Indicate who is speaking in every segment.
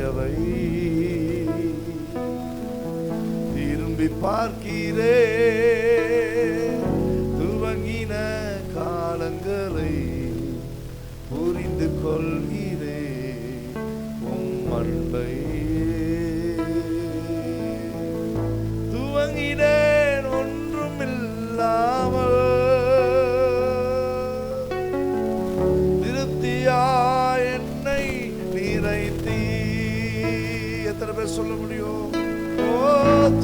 Speaker 1: தயவை திரும்பி பார்க்கிறே, துவங்கின காலங்களை புரிந்து கொள்கிறே உம் அன்பை. துவங்கினேன் ஒன்றும் இல்லாமல், திருப்தியா என்னை நிறைத்தீ. எத்தனை பேர் சொல்ல முடியும்? ஓ,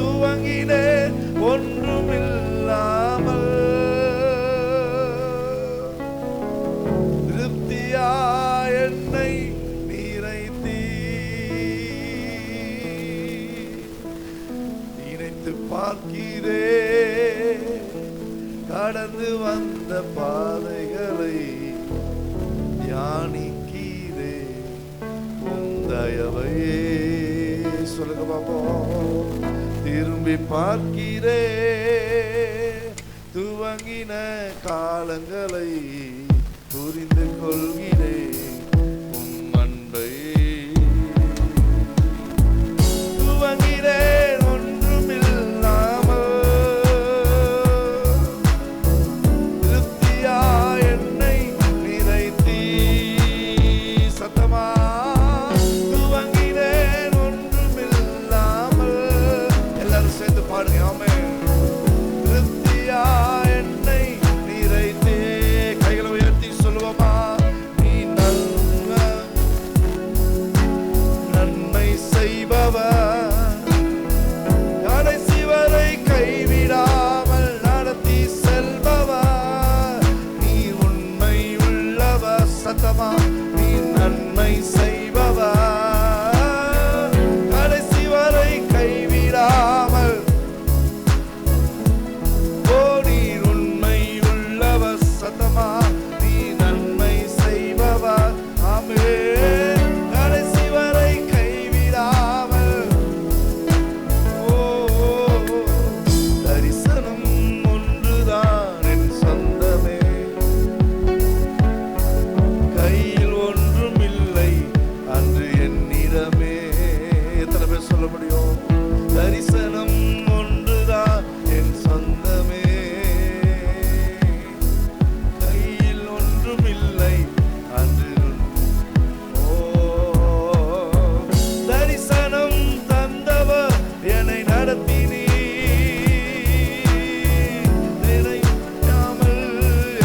Speaker 1: துவங்கினேன் ஒன்றும் இல்லாமல், திருப்தியா என்னை நிறைத்தீ. நினைத்து பார்க்கிறே, கடந்து வந்த பாதைகளை தியானிக்கிறே உம் தயவையே. சொல்லுங்க பாப்போம். திரும்பி பார்க்கிறே, துவங்கின காலங்களை புரிந்து கொள்கிறே உம் அன்பை. துவங்கிறேன் ஒன்றும் இல்லாமல், திருப்தியா என்னை நிறைத்தீ. சத்தமா துவங்கிறேன் ஒன்றும் இல்லாமல். எல்லாரும் சேர்ந்து பாடுங்க. ஆமென். திருப்தியா என்னை நிறைத்தீ. கைகளை உயர்த்தி சொல்லுவோமா? நீ நன்மை செய்பவர், கடைசி வரை கைவிடாமல் நடத்தி செல்பவர். நீ உண்மை உள்ளவர். சத்தமா நீ நன்மை செய்பவர், கடைசி வரை கைவிடாமல். ஓ, நீ உண்மை உள்ளவர். சத்தமா நீ நன்மை செய்பவர். ஆமென். கடைசி வரை கைவிடாமல். ஓ, தரிசனம் ஒன்றுதான் என் சொந்தமே, கையில் ஒன்றும் இல்லை அன்று என்னிடமே. எத்தனை பேர் சொல்ல முடியும்? தரிசனம் ஒன்றுதான் என் சொந்தமே, கையில் ஒன்றும் இல்லை அன்று. ஓ, தரிசனம் தந்தவர் என்னை நடத்தினீ, நினையாமல்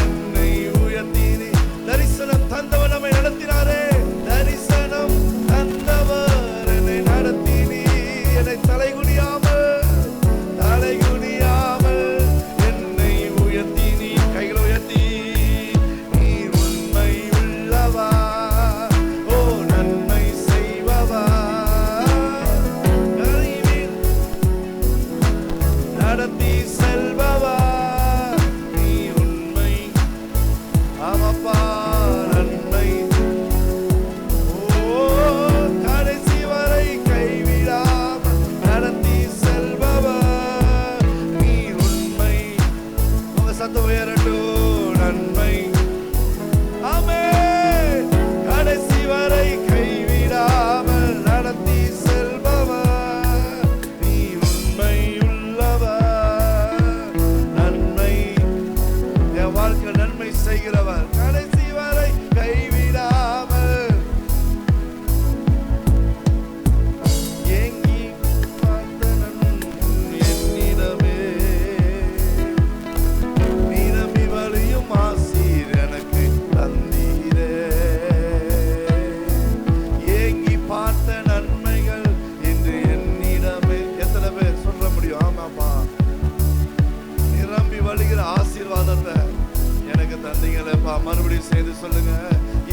Speaker 1: என்னை உயர்த்தினீ. தரிசனம் தந்தவர் நம்மை நடத்தினாரே. தரிசனம் தந்தவர் என்னை நடத்தினீ. என்னை தலைகுனியாமல் என்னை உயர்த்தினீ. கைகளை உயர்த்தி நீ உண்மை உள்ளவா, ஓ நன்மை செய்பவா, கனிவில் நடத்தி செல்பவா. நீ உண்மை. ஆமாப்பா, நன்மை. ஓ, கடைசி வரை கைவிடாமல் நடத்தி செல்பவர். நீ உண்மை. உங்க சத்தம் உயரட்டும். நன்மை. ஆமென். கடைசி வரை கைவிடாமல் நடத்தி செல்பவர். நீ உண்மை உள்ளவர். நன்மை. என் வாழ்க்கை நன்மை செய்கிறவர், கடைசி வரை கைவிடாமல். ஏங்கி பார்த்த என்னிடமே, நிரம்பி வழியும் ஆசீர் எனக்கு தந்தீரே. ஏங்கி பார்த்த நன்மைகள் இன்று என்னிடமே. எத்தனை பேர் சொல்ல முடியும்? ஆமாப்பா, நிரம்பி வழிகிற ஆசீர்வாதத்தை எனக்கு தந்தீங்களேப்பா. மறுபடியும் சேர்ந்து சொல்லுங்க.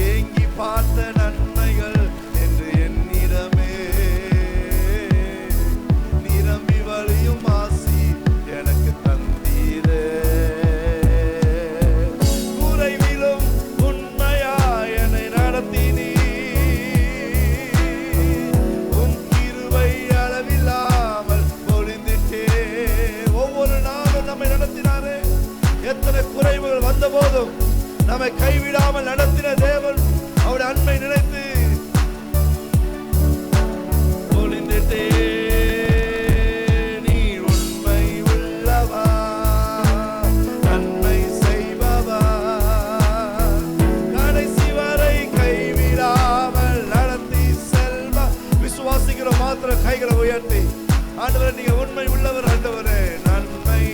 Speaker 1: ஏங்கி பார்த்த நன்மைகள் என்று என்னிடமே, நிரம்பி வழியும் ஆசி எனக்கு தந்தீரே. குறைவிலும் உண்மையா என்னை நடத்தினீ, உம் கிருபை அளவில்லாமல் பொழிந்திட்டே. ஒவ்வொரு நாளும் நம்மை நடத்தினாரே. எத்தனை குறைவுகள் வந்த போதும் நம்மை கைவிடாமல் நடத்தின தேவன். அவருடைய அன்பை நினைத்து கைகளை உயர்த்தி ஆண்டவரே நீங்க உண்மை உள்ளவர் ஆண்டவரே. நன்மை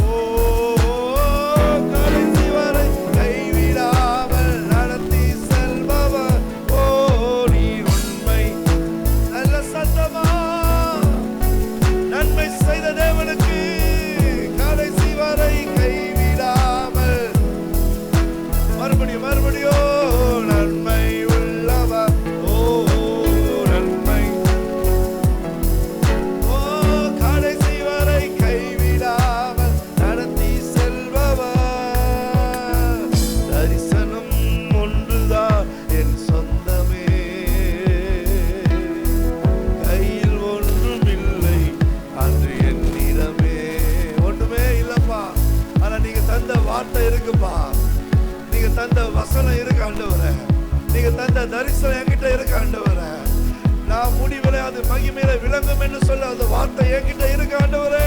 Speaker 1: ஓ கடைசி வரை கைவிடாமல் நடத்தி செல்பவர். ஓ நீ உண்மை. நல்ல சத்தமா நன்மை செய்த தேவனுக்கு கடைசி வரை கைவிடாமல் மறுபடியும் நன்மை உள்ளவர். ஓ நன்மை ஓ கடைசி வரை கைவிடாமல் நடத்தி செல்பவர். தரிசனம் ஒன்றுதான் என் சொந்தமே, கையில் ஒன்றும் இல்லை அன்று என்னிடமே. ஒன்றுமே இல்லப்பா, ஆனா நீங்க தந்த வார்த்தை இருக்குப்பா, நீங்க தந்த வசனம் இருக்கு ஆண்டவரே, நீங்க தந்த தரிசனம் என்கிட்ட இருக்கு ஆண்டவரே. நான் முடிவிலே அது மகிமையில விளங்கும் என்று சொல்ல அந்த வார்த்தை என்கிட்ட இருக்கு ஆண்டவரே.